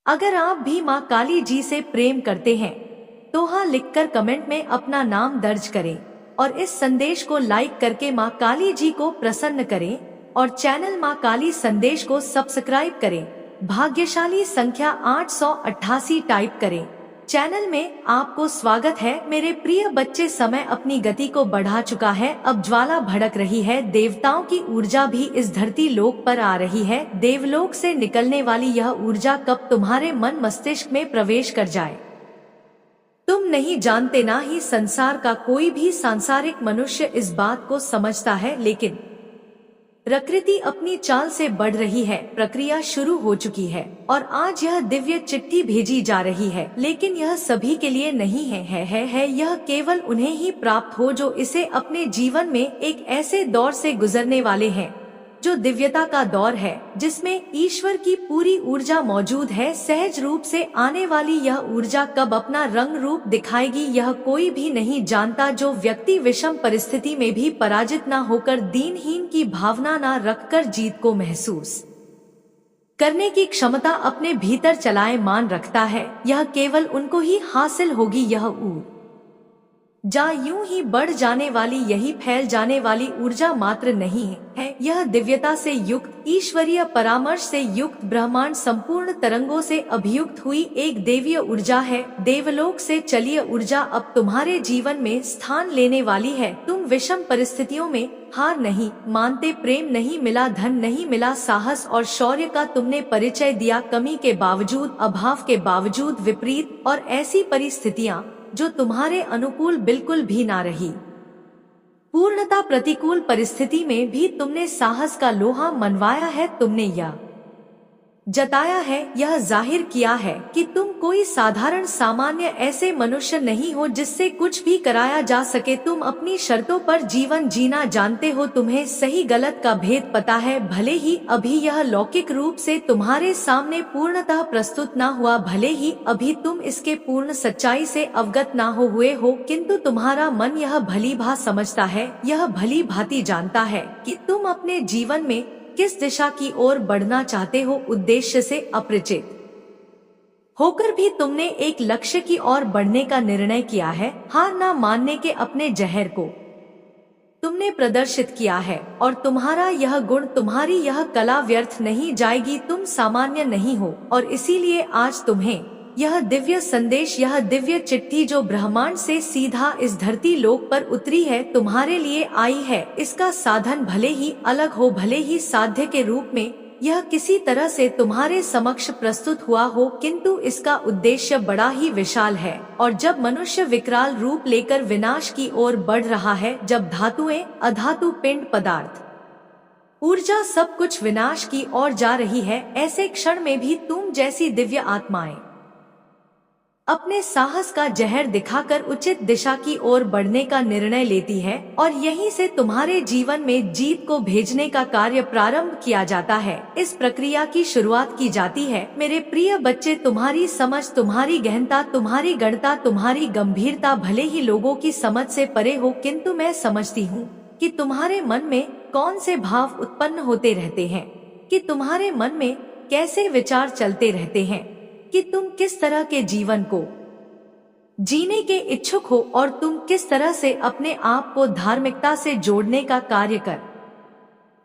अगर आप भी माँ काली जी से प्रेम करते हैं तो हाँ लिखकर कमेंट में अपना नाम दर्ज करें और इस संदेश को लाइक करके माँ काली जी को प्रसन्न करें और चैनल माँ काली संदेश को सब्सक्राइब करें। भाग्यशाली संख्या 888 टाइप करें। चैनल में आपको स्वागत है मेरे प्रिय बच्चे। समय अपनी गति को बढ़ा चुका है, अब ज्वाला भड़क रही है, देवताओं की ऊर्जा भी इस धरती लोक पर आ रही है। देवलोक से निकलने वाली यह ऊर्जा कब तुम्हारे मन मस्तिष्क में प्रवेश कर जाए तुम नहीं जानते, ना ही संसार का कोई भी सांसारिक मनुष्य इस बात को समझता है, लेकिन प्रकृति अपनी चाल से बढ़ रही है। प्रक्रिया शुरू हो चुकी है और आज यह दिव्य चिट्ठी भेजी जा रही है, लेकिन यह सभी के लिए नहीं है। यह केवल उन्हें ही प्राप्त हो जो इसे अपने जीवन में एक ऐसे दौर से गुजरने वाले हैं जो दिव्यता का दौर है, जिसमें ईश्वर की पूरी ऊर्जा मौजूद है। सहज रूप से आने वाली यह ऊर्जा कब अपना रंग रूप दिखाएगी यह कोई भी नहीं जानता। जो व्यक्ति विषम परिस्थिति में भी पराजित न होकर, दीनहीन की भावना न रखकर जीत को महसूस करने की क्षमता अपने भीतर चलायमान रखता है, यह केवल उनको ही हासिल होगी। यह ऊर्जा यूं ही बढ़ जाने वाली, यही फैल जाने वाली ऊर्जा मात्र नहीं है। यह दिव्यता से युक्त, ईश्वरीय परामर्श से युक्त, ब्रह्मांड संपूर्ण तरंगों से अभियुक्त हुई एक देवीय ऊर्जा है। देवलोक से चलिए ऊर्जा अब तुम्हारे जीवन में स्थान लेने वाली है। तुम विषम परिस्थितियों में हार नहीं मानते, प्रेम नहीं मिला, धन नहीं मिला, साहस और शौर्य का तुमने परिचय दिया, कमी के बावजूद, अभाव के बावजूद, विपरीत और ऐसी परिस्थितियां जो तुम्हारे अनुकूल बिल्कुल भी ना रही। पूर्णता प्रतिकूल परिस्थिति में भी तुमने साहस का लोहा मनवाया है। तुमने यह जताया है, यह जाहिर किया है कि तुम कोई साधारण सामान्य ऐसे मनुष्य नहीं हो जिससे कुछ भी कराया जा सके। तुम अपनी शर्तों पर जीवन जीना जानते हो, तुम्हें सही गलत का भेद पता है। भले ही अभी यह लौकिक रूप से तुम्हारे सामने पूर्णतः प्रस्तुत ना हुआ, भले ही अभी तुम इसके पूर्ण सच्चाई से अवगत ना हुए हो, किंतु तुम्हारा मन यह भली भांति समझता है, यह भली भांति जानता है कि तुम अपने जीवन में किस दिशा की ओर बढ़ना चाहते हो। उद्देश्य से अपरिचित होकर भी तुमने एक लक्ष्य की ओर बढ़ने का निर्णय किया है। हार ना मानने के अपने जहर को तुमने प्रदर्शित किया है और तुम्हारा यह गुण, तुम्हारी यह कला व्यर्थ नहीं जाएगी। तुम सामान्य नहीं हो और इसीलिए आज तुम्हें यह दिव्य संदेश, यह दिव्य चिट्ठी जो ब्रह्मांड से सीधा इस धरती लोक पर उतरी है, तुम्हारे लिए आई है। इसका साधन भले ही अलग हो, भले ही साध्य के रूप में यह किसी तरह से तुम्हारे समक्ष प्रस्तुत हुआ हो, किंतु इसका उद्देश्य बड़ा ही विशाल है। और जब मनुष्य विकराल रूप लेकर विनाश की ओर बढ़ रहा है, जब धातुएं, अधातु, पिंड, पदार्थ, ऊर्जा सब कुछ विनाश की ओर जा रही है, ऐसे क्षण में भी तुम जैसी दिव्य आत्माएं अपने साहस का जहर दिखाकर उचित दिशा की ओर बढ़ने का निर्णय लेती है और यहीं से तुम्हारे जीवन में जीत को भेजने का कार्य प्रारंभ किया जाता है। इस प्रक्रिया की शुरुआत की जाती है मेरे प्रिय बच्चे। तुम्हारी समझ, तुम्हारी गहनता, तुम्हारी गणता, तुम्हारी गंभीरता भले ही लोगों की समझ से परे हो, किंतु मैं समझती हूँ कि तुम्हारे मन में कौन से भाव उत्पन्न होते रहते हैं, कि तुम्हारे मन में कैसे विचार चलते रहते हैं, कि तुम किस तरह के जीवन को जीने के इच्छुक हो और तुम किस तरह से अपने आप को धार्मिकता से जोड़ने का कार्य कर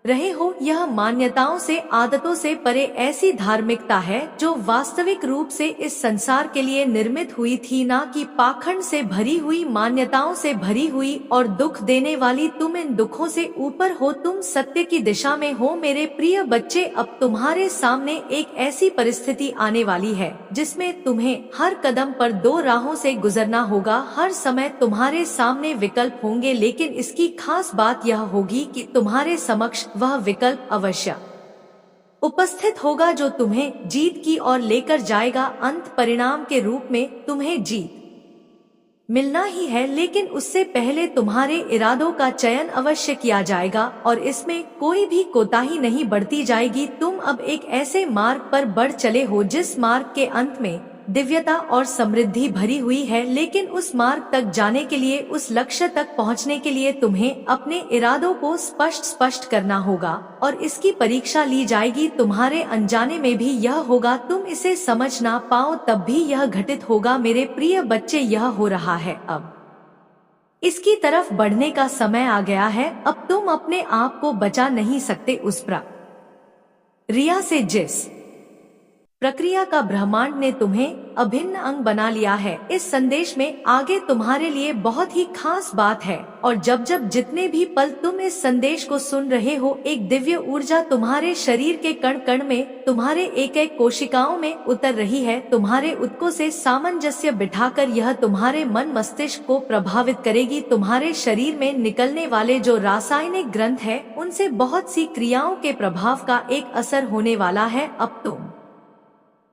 रहे हो। यह मान्यताओं से, आदतों से परे ऐसी धार्मिकता है जो वास्तविक रूप से इस संसार के लिए निर्मित हुई थी, ना कि पाखंड से भरी हुई, मान्यताओं से भरी हुई और दुख देने वाली। तुम इन दुखों से ऊपर हो, तुम सत्य की दिशा में हो मेरे प्रिय बच्चे। अब तुम्हारे सामने एक ऐसी परिस्थिति आने वाली है जिसमें तुम्हें हर कदम पर दो राहों से गुजरना होगा। हर समय तुम्हारे सामने विकल्प होंगे, लेकिन इसकी खास बात यह होगी कि तुम्हारे समक्ष वह विकल्प अवश्य उपस्थित होगा जो तुम्हें जीत की ओर लेकर जाएगा। अंत परिणाम के रूप में तुम्हें जीत मिलना ही है, लेकिन उससे पहले तुम्हारे इरादों का चयन अवश्य किया जाएगा और इसमें कोई भी कोताही नहीं बरती जाएगी। तुम अब एक ऐसे मार्ग पर बढ़ चले हो जिस मार्ग के अंत में दिव्यता और समृद्धि भरी हुई है, लेकिन उस मार्ग तक जाने के लिए, उस लक्ष्य तक पहुंचने के लिए तुम्हें अपने इरादों को स्पष्ट करना होगा और इसकी परीक्षा ली जाएगी। तुम्हारे अनजाने में भी यह होगा, तुम इसे समझ ना पाओ तब भी यह घटित होगा। मेरे प्रिय बच्चे, यह हो रहा है, अब इसकी तरफ बढ़ने का समय आ गया है। अब तुम अपने आप को बचा नहीं सकते। उस प्रक्रिया से, जिस प्रक्रिया का ब्रह्मांड ने तुम्हें अभिन्न अंग बना लिया है, इस संदेश में आगे तुम्हारे लिए बहुत ही खास बात है। और जब जितने भी पल तुम इस संदेश को सुन रहे हो, एक दिव्य ऊर्जा तुम्हारे शरीर के कण कण में, तुम्हारे एक एक कोशिकाओं में उतर रही है। तुम्हारे ऊतकों से सामंजस्य बिठाकर यह तुम्हारे मन मस्तिष्क को प्रभावित करेगी। तुम्हारे शरीर में निकलने वाले जो रासायनिक ग्रंथ है, उनसे बहुत सी क्रियाओं के प्रभाव का एक असर होने वाला है। अब तुम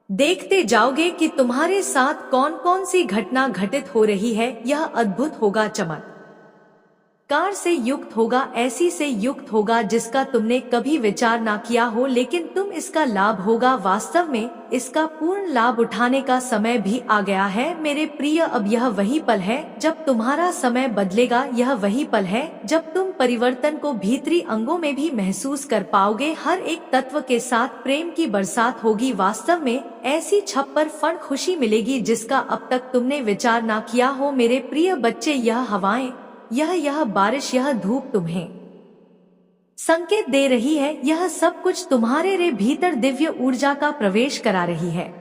देखते जाओगे कि तुम्हारे साथ कौन कौन सी घटना घटित हो रही है। यह अद्भुत होगा, चमत्कार से युक्त होगा, ऐसी से युक्त होगा जिसका तुमने कभी विचार ना किया हो, लेकिन तुम इसका लाभ होगा। वास्तव में इसका पूर्ण लाभ उठाने का समय भी आ गया है मेरे प्रिय। अब यह वही पल है जब तुम्हारा समय बदलेगा। यह वही पल है जब तुम परिवर्तन को भीतरी अंगों में भी महसूस कर पाओगे। हर एक तत्व के साथ प्रेम की बरसात होगी। वास्तव में ऐसी छप्पर फण खुशी मिलेगी जिसका अब तक तुमने विचार ना किया हो। मेरे प्रिय बच्चे, यह हवाएं, यह बारिश, यह धूप तुम्हें संकेत दे रही है। यह सब कुछ तुम्हारे रे भीतर दिव्य ऊर्जा का प्रवेश करा रही है,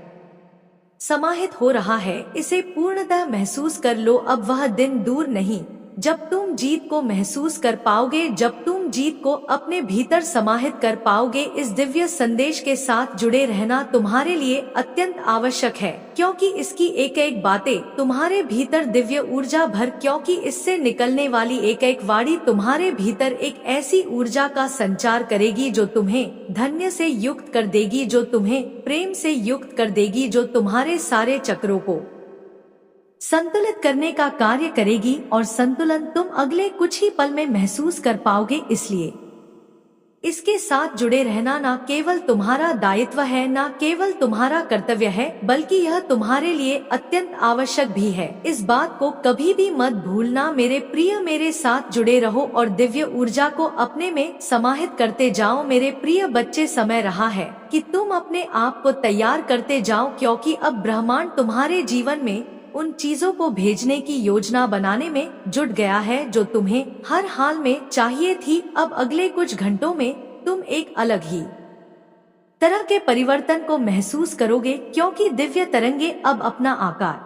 समाहित हो रहा है। इसे पूर्णतः महसूस कर लो। अब वह दिन दूर नहीं जब तुम जीत को महसूस कर पाओगे, जब तुम जीत को अपने भीतर समाहित कर पाओगे। इस दिव्य संदेश के साथ जुड़े रहना तुम्हारे लिए अत्यंत आवश्यक है, क्योंकि इसकी एक एक बातें तुम्हारे भीतर दिव्य ऊर्जा भर, क्योंकि इससे निकलने वाली एक एक वाणी तुम्हारे भीतर एक ऐसी ऊर्जा का संचार करेगी जो तुम्हें धन्य से युक्त कर देगी, जो तुम्हें प्रेम से युक्त कर देगी, जो तुम्हारे सारे चक्रों को संतुलित करने का कार्य करेगी। और संतुलन तुम अगले कुछ ही पल में महसूस कर पाओगे। इसलिए इसके साथ जुड़े रहना न केवल तुम्हारा दायित्व है, न केवल तुम्हारा कर्तव्य है, बल्कि यह तुम्हारे लिए अत्यंत आवश्यक भी है। इस बात को कभी भी मत भूलना मेरे प्रिय। मेरे साथ जुड़े रहो और दिव्य ऊर्जा को अपने में समाहित करते जाओ। मेरे प्रिय बच्चे, समय रहा है कि तुम अपने आप को तैयार करते जाओ, क्योंकि अब ब्रह्मांड तुम्हारे जीवन में उन चीजों को भेजने की योजना बनाने में जुट गया है जो तुम्हें हर हाल में चाहिए थी। अब अगले कुछ घंटों में तुम एक अलग ही तरह के परिवर्तन को महसूस करोगे, क्योंकि दिव्य तरंगे अब अपना आकार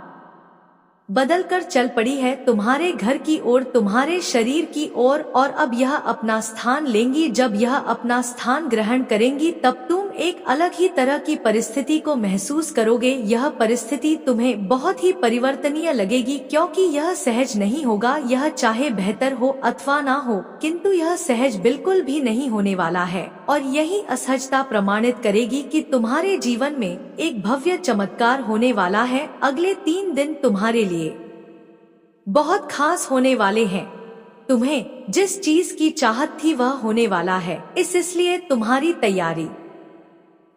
बदलकर चल पड़ी है तुम्हारे घर की ओर, तुम्हारे शरीर की ओर, और अब यह अपना स्थान लेंगी। जब यह अपना स्थान ग्रहण करेंगी, तब तुम एक अलग ही तरह की परिस्थिति को महसूस करोगे। यह परिस्थिति तुम्हें बहुत ही परिवर्तनीय लगेगी, क्योंकि यह सहज नहीं होगा। यह चाहे बेहतर हो अथवा ना हो, किंतु यह सहज बिल्कुल भी नहीं होने वाला है। और यही असहजता प्रमाणित करेगी कि तुम्हारे जीवन में एक भव्य चमत्कार होने वाला है। अगले 3 दिन तुम्हारे लिए बहुत खास होने वाले हैं। तुम्हें जिस चीज की चाहत थी वह होने वाला है। इसलिए तुम्हारी तैयारी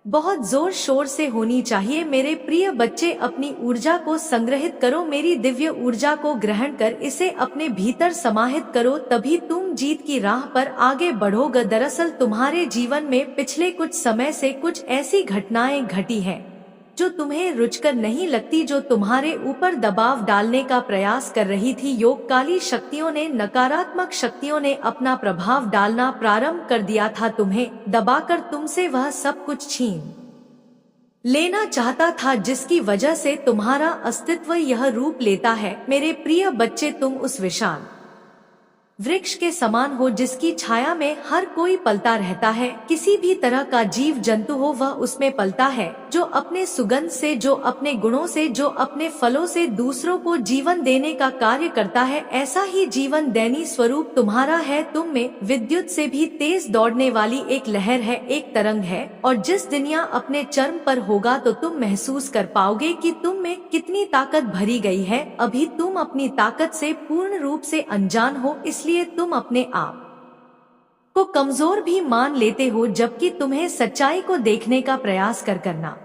बहुत जोर शोर से होनी चाहिए। मेरे प्रिय बच्चे, अपनी ऊर्जा को संग्रहित करो, मेरी दिव्य ऊर्जा को ग्रहण कर इसे अपने भीतर समाहित करो, तभी तुम जीत की राह पर आगे बढ़ोगे। दरअसल तुम्हारे जीवन में पिछले कुछ समय से कुछ ऐसी घटनाएं घटी हैं जो तुम्हें रुचकर नहीं लगती, जो तुम्हारे ऊपर दबाव डालने का प्रयास कर रही थी। योगकाली शक्तियों ने, नकारात्मक शक्तियों ने अपना प्रभाव डालना प्रारंभ कर दिया था, तुम्हें दबाकर तुमसे वह सब कुछ छीन लेना चाहता था जिसकी वजह से तुम्हारा अस्तित्व यह रूप लेता है। मेरे प्रिय बच्चे, तुम उस विशाल वृक्ष के समान हो जिसकी छाया में हर कोई पलता रहता है। किसी भी तरह का जीव जंतु हो वह उसमें पलता है, जो अपने सुगंध से, जो अपने गुणों से, जो अपने फलों से दूसरों को जीवन देने का कार्य करता है। ऐसा ही जीवन दैनी स्वरूप तुम्हारा है। तुम में विद्युत से भी तेज दौड़ने वाली एक लहर है, एक तरंग है, और जिस दुनिया अपने चरम पर होगा तो तुम महसूस कर पाओगे कि तुम में कितनी ताकत भरी गई है। अभी तुम अपनी ताकत से पूर्ण रूप से अनजान हो, इसलिए तुम अपने आप को कमजोर भी मान लेते हो, जबकि तुम्हें सच्चाई को देखने का प्रयास करना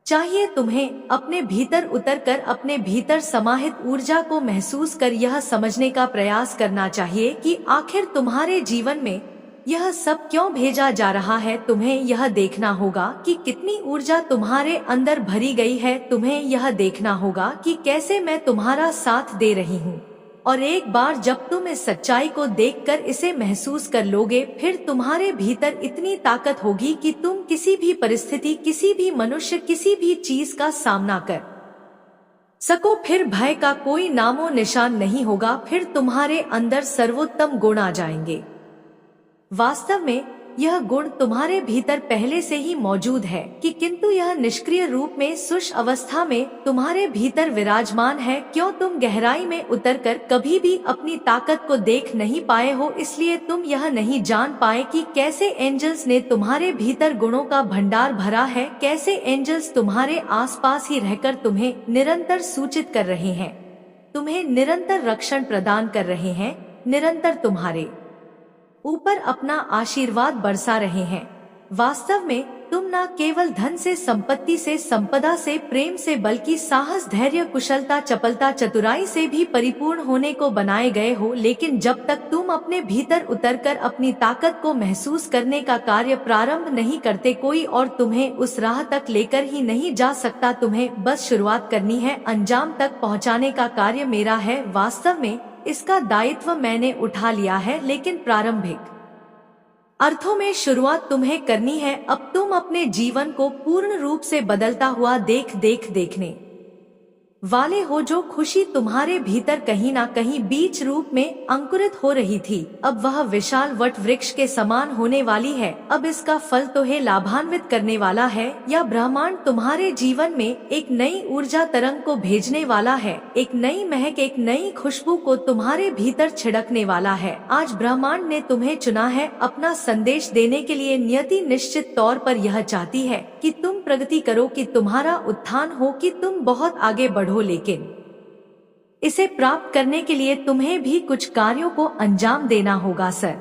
चाहिए तुम्हें अपने भीतर उतरकर अपने भीतर समाहित ऊर्जा को महसूस कर यह समझने का प्रयास करना चाहिए कि आखिर तुम्हारे जीवन में यह सब क्यों भेजा जा रहा है। तुम्हें यह देखना होगा कि कितनी ऊर्जा तुम्हारे अंदर भरी गई है। तुम्हें यह देखना होगा कि कैसे मैं तुम्हारा साथ दे रही हूँ। और एक बार जब तुम इस सच्चाई को देखकर इसे महसूस कर लोगे, फिर तुम्हारे भीतर इतनी ताकत होगी कि तुम किसी भी परिस्थिति, किसी भी मनुष्य, किसी भी चीज का सामना कर सको। फिर भय का कोई नामो निशान नहीं होगा। फिर तुम्हारे अंदर सर्वोत्तम गुण आ जाएंगे। वास्तव में यह गुण तुम्हारे भीतर पहले से ही मौजूद है कि किंतु यह निष्क्रिय रूप में शुष्क अवस्था में तुम्हारे भीतर विराजमान है। क्यों तुम गहराई में उतरकर कभी भी अपनी ताकत को देख नहीं पाए हो, इसलिए तुम यह नहीं जान पाए कि कैसे एंजल्स ने तुम्हारे भीतर गुणों का भंडार भरा है, कैसे एंजल्स तुम्हारे आसपास ही रहकर तुम्हें निरंतर सूचित कर रहे हैं, तुम्हें निरंतर रक्षण प्रदान कर रहे हैं, निरंतर तुम्हारे ऊपर अपना आशीर्वाद बरसा रहे हैं। वास्तव में तुम न केवल धन से, संपत्ति से, संपदा से, प्रेम से, बल्कि साहस, धैर्य, कुशलता, चपलता, चतुराई से भी परिपूर्ण होने को बनाए गए हो। लेकिन जब तक तुम अपने भीतर उतरकर अपनी ताकत को महसूस करने का कार्य प्रारंभ नहीं करते, कोई और तुम्हें उस राह तक लेकर ही नहीं जा सकता। तुम्हें बस शुरुआत करनी है, अंजाम तक पहुँचाने का कार्य मेरा है। वास्तव में इसका दायित्व मैंने उठा लिया है, लेकिन प्रारंभिक अर्थों में शुरुआत तुम्हें करनी है। अब तुम अपने जीवन को पूर्ण रूप से बदलता हुआ देखने वाले हो। जो खुशी तुम्हारे भीतर कहीं ना कहीं बीज रूप में अंकुरित हो रही थी, अब वह विशाल वट वृक्ष के समान होने वाली है। अब इसका फल तुम्हें लाभान्वित करने वाला है, या ब्रह्मांड तुम्हारे जीवन में एक नई ऊर्जा तरंग को भेजने वाला है, एक नई महक, एक नई खुशबू को तुम्हारे भीतर छिड़कने वाला है। आज ब्रह्मांड ने तुम्हें चुना है अपना संदेश देने के लिए। नियति निश्चित तौर पर यह चाहती है कि तुम प्रगति करो, कि तुम्हारा उत्थान हो, कि तुम बहुत आगे बढ़ो। लेकिन इसे प्राप्त करने के लिए तुम्हें भी कुछ कार्यों को अंजाम देना होगा सर।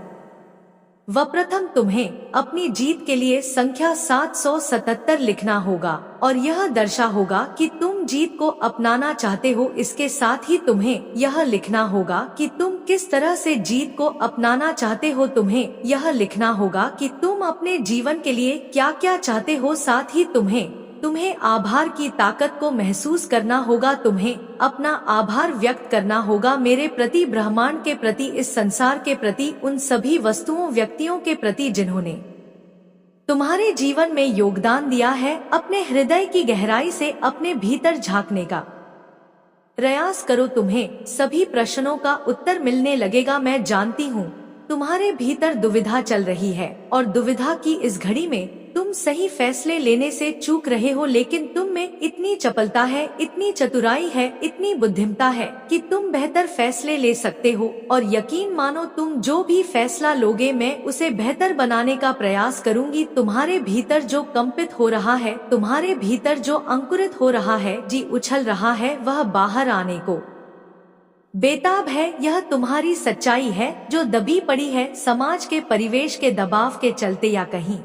प्रथम तुम्हें अपनी जीत के लिए संख्या 777 लिखना होगा और यह दर्शा होगा कि तुम जीत को अपनाना चाहते हो। इसके साथ ही तुम्हें यह लिखना होगा कि तुम किस तरह से जीत को अपनाना चाहते हो। तुम्हें यह लिखना होगा कि तुम अपने जीवन के लिए क्या क्या चाहते हो। साथ ही तुम्हें आभार की ताकत को महसूस करना होगा। तुम्हें अपना आभार व्यक्त करना होगा, मेरे प्रति, ब्रह्मांड के प्रति, इस संसार के प्रति, उन सभी वस्तुओं, व्यक्तियों के प्रति जिन्होंने तुम्हारे जीवन में योगदान दिया है। अपने हृदय की गहराई से अपने भीतर झांकने का प्रयास करो। तुम्हें सभी प्रश्नों का उत्तर मिलने लगेगा। मैं जानती हूँ तुम्हारे भीतर दुविधा चल रही है और दुविधा की इस घड़ी में तुम सही फैसले लेने से चूक रहे हो, लेकिन तुम में इतनी चपलता है, इतनी चतुराई है, इतनी बुद्धिमता है कि तुम बेहतर फैसले ले सकते हो। और यकीन मानो, तुम जो भी फैसला लोगे मैं उसे बेहतर बनाने का प्रयास करूंगी। तुम्हारे भीतर जो कंपित हो रहा है, तुम्हारे भीतर जो अंकुरित हो रहा है, जी उछल रहा है, वह बाहर आने को बेताब है। यह तुम्हारी सच्चाई है जो दबी पड़ी है समाज के परिवेश के दबाव के चलते, या कहीं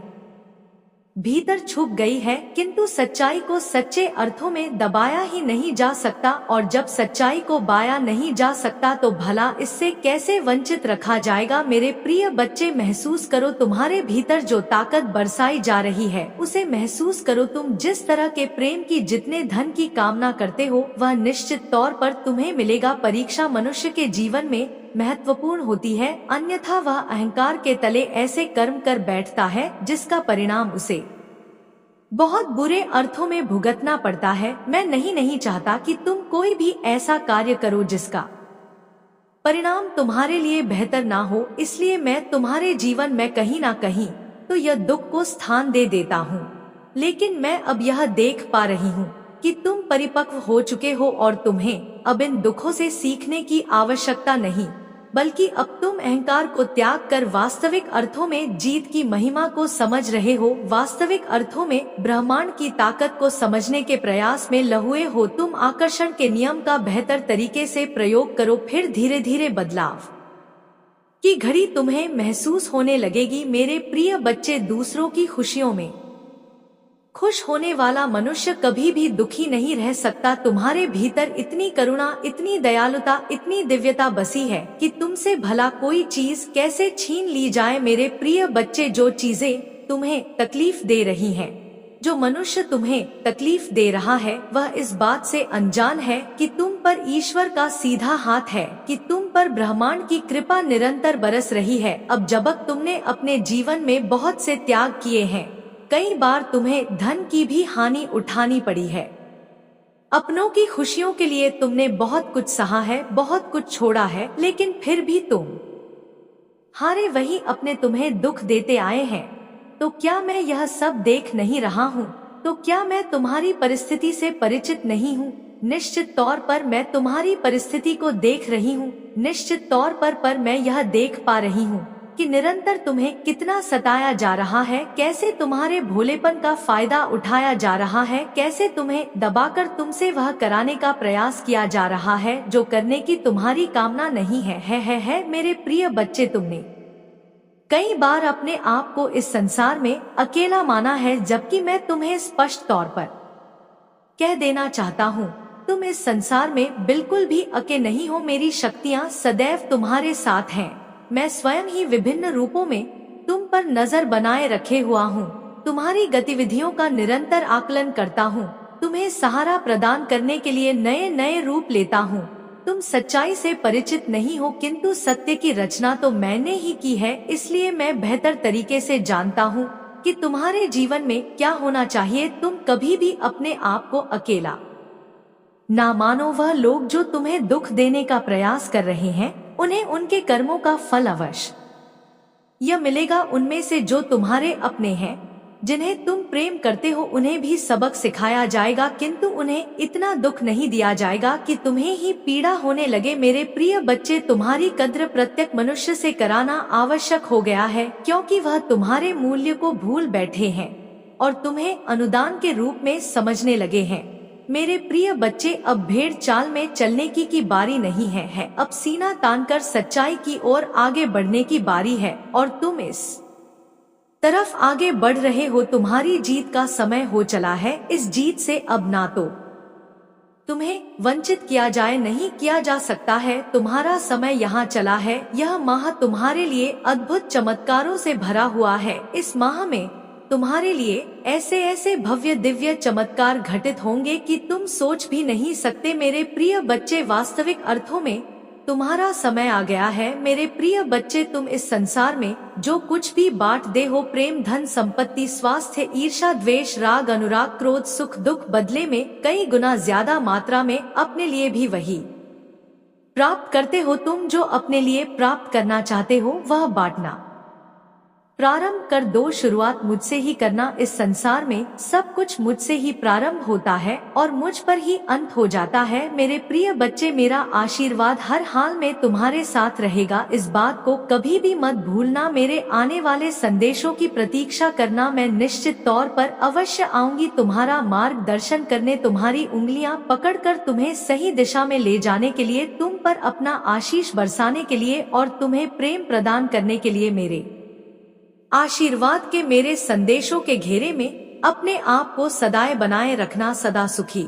भीतर छुप गई है। किंतु सच्चाई को सच्चे अर्थों में दबाया ही नहीं जा सकता, और जब सच्चाई को बाया नहीं जा सकता तो भला इससे कैसे वंचित रखा जाएगा। मेरे प्रिय बच्चे, महसूस करो तुम्हारे भीतर जो ताकत बरसाई जा रही है, उसे महसूस करो। तुम जिस तरह के प्रेम की, जितने धन की कामना करते हो, वह निश्चित तौर पर तुम्हें मिलेगा। परीक्षा मनुष्य के जीवन में महत्वपूर्ण होती है, अन्यथा वह अहंकार के तले ऐसे कर्म कर बैठता है जिसका परिणाम उसे बहुत बुरे अर्थों में भुगतना पड़ता है। मैं नहीं चाहता कि तुम कोई भी ऐसा कार्य करो जिसका परिणाम तुम्हारे लिए बेहतर ना हो, इसलिए मैं तुम्हारे जीवन में कहीं ना कहीं तो यह दुख को स्थान दे देता हूँ। लेकिन मैं अब यह देख पा रही हूँ कि तुम परिपक्व हो चुके हो और तुम्हें अब इन दुखों से सीखने की आवश्यकता नहीं, बल्कि अब तुम अहंकार को त्याग कर वास्तविक अर्थों में जीत की महिमा को समझ रहे हो। वास्तविक अर्थों में ब्रह्मांड की ताकत को समझने के प्रयास में लहुए हो। तुम आकर्षण के नियम का बेहतर तरीके से प्रयोग करो, फिर धीरे धीरे बदलाव की घड़ी तुम्हें महसूस होने लगेगी। मेरे प्रिय बच्चे, दूसरों की खुशियों में खुश होने वाला मनुष्य कभी भी दुखी नहीं रह सकता। तुम्हारे भीतर इतनी करुणा, इतनी दयालुता, इतनी दिव्यता बसी है कि तुमसे भला कोई चीज कैसे छीन ली जाए। मेरे प्रिय बच्चे, जो चीजें तुम्हें तकलीफ दे रही हैं, जो मनुष्य तुम्हें तकलीफ दे रहा है, वह इस बात से अनजान है कि तुम पर ईश्वर का सीधा हाथ है, कि तुम पर ब्रह्मांड की कृपा निरंतर बरस रही है। अब जब तुमने अपने जीवन में बहुत से त्याग किए हैं, कई बार तुम्हें धन की भी हानि उठानी पड़ी है, अपनों की खुशियों के लिए तुमने बहुत कुछ सहा है, बहुत कुछ छोड़ा है, लेकिन फिर भी तुम हारे वही अपने तुम्हें दुख देते आए हैं। तो क्या मैं यह सब देख नहीं रहा हूँ? तो क्या मैं तुम्हारी परिस्थिति से परिचित नहीं हूँ? निश्चित तौर पर मैं तुम्हारी परिस्थिति को देख रही हूँ। निश्चित तौर पर मैं यह देख पा रही हूँ कि निरंतर तुम्हें कितना सताया जा रहा है, कैसे तुम्हारे भोलेपन का फायदा उठाया जा रहा है, कैसे तुम्हें दबाकर तुमसे वह कराने का प्रयास किया जा रहा है जो करने की तुम्हारी कामना नहीं है। मेरे प्रिय बच्चे, तुमने कई बार अपने आप को इस संसार में अकेला माना है, जबकि मैं तुम्हें स्पष्ट तौर पर कह देना चाहता हूँ, तुम इस संसार में बिल्कुल भी अकेले नहीं हो। मेरी शक्तियाँ सदैव तुम्हारे साथ हैं। मैं स्वयं ही विभिन्न रूपों में तुम पर नजर बनाए रखे हुआ हूँ। तुम्हारी गतिविधियों का निरंतर आकलन करता हूँ, तुम्हें सहारा प्रदान करने के लिए नए नए रूप लेता हूँ। तुम सच्चाई से परिचित नहीं हो, किंतु सत्य की रचना तो मैंने ही की है, इसलिए मैं बेहतर तरीके से जानता हूँ कि तुम्हारे जीवन में क्या होना चाहिए। तुम कभी भी अपने आप को अकेला ना मानो। वह लोग जो तुम्हें दुख देने का प्रयास कर रहे हैं, उन्हें उनके कर्मों का फल अवश्य यह मिलेगा। उनमें से जो तुम्हारे अपने हैं, जिन्हें तुम प्रेम करते हो, उन्हें भी सबक सिखाया जाएगा, किंतु उन्हें इतना दुख नहीं दिया जाएगा कि तुम्हें ही पीड़ा होने लगे। मेरे प्रिय बच्चे, तुम्हारी कद्र प्रत्येक मनुष्य से कराना आवश्यक हो गया है, क्योंकि वह तुम्हारे मूल्य को भूल बैठे हैं और तुम्हें अनुदान के रूप में समझने लगे हैं। मेरे प्रिय बच्चे, अब भेड़ चाल में चलने की बारी नहीं है। अब सीना तानकर सच्चाई की ओर आगे बढ़ने की बारी है और तुम इस तरफ आगे बढ़ रहे हो। तुम्हारी जीत का समय हो चला है। इस जीत से अब ना तो तुम्हें वंचित किया जाए, नहीं किया जा सकता है। तुम्हारा समय यहाँ चला है। यह माह तुम्हारे लिए अद्भुत चमत्कारों से भरा हुआ है। इस माह में तुम्हारे लिए ऐसे ऐसे भव्य दिव्य चमत्कार घटित होंगे कि तुम सोच भी नहीं सकते। मेरे प्रिय बच्चे, वास्तविक अर्थों में तुम्हारा समय आ गया है। मेरे प्रिय बच्चे, तुम इस संसार में जो कुछ भी बांट दे हो, प्रेम, धन, संपत्ति, स्वास्थ्य, ईर्ष्या, द्वेष, राग, अनुराग, क्रोध, सुख, दुख, बदले में कई गुना ज्यादा मात्रा में अपने लिए भी वही प्राप्त करते हो। तुम जो अपने लिए प्राप्त करना चाहते हो, वह बांटना प्रारंभ कर दो। शुरुआत मुझसे ही करना। इस संसार में सब कुछ मुझसे ही प्रारंभ होता है और मुझ पर ही अंत हो जाता है। मेरे प्रिय बच्चे, मेरा आशीर्वाद हर हाल में तुम्हारे साथ रहेगा। इस बात को कभी भी मत भूलना। मेरे आने वाले संदेशों की प्रतीक्षा करना। मैं निश्चित तौर पर अवश्य आऊंगी तुम्हारा मार्गदर्शन करने, तुम्हारी उंगलियां पकड़कर तुम्हें सही दिशा में ले जाने के लिए, तुम पर अपना आशीष बरसाने के लिए और तुम्हें प्रेम प्रदान करने के लिए। मेरे आशीर्वाद के मेरे संदेशों के घेरे में अपने आप को सदाए बनाए रखना। सदा सुखी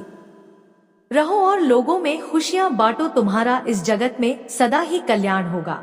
रहो और लोगों में खुशियां बांटो। तुम्हारा इस जगत में सदा ही कल्याण होगा।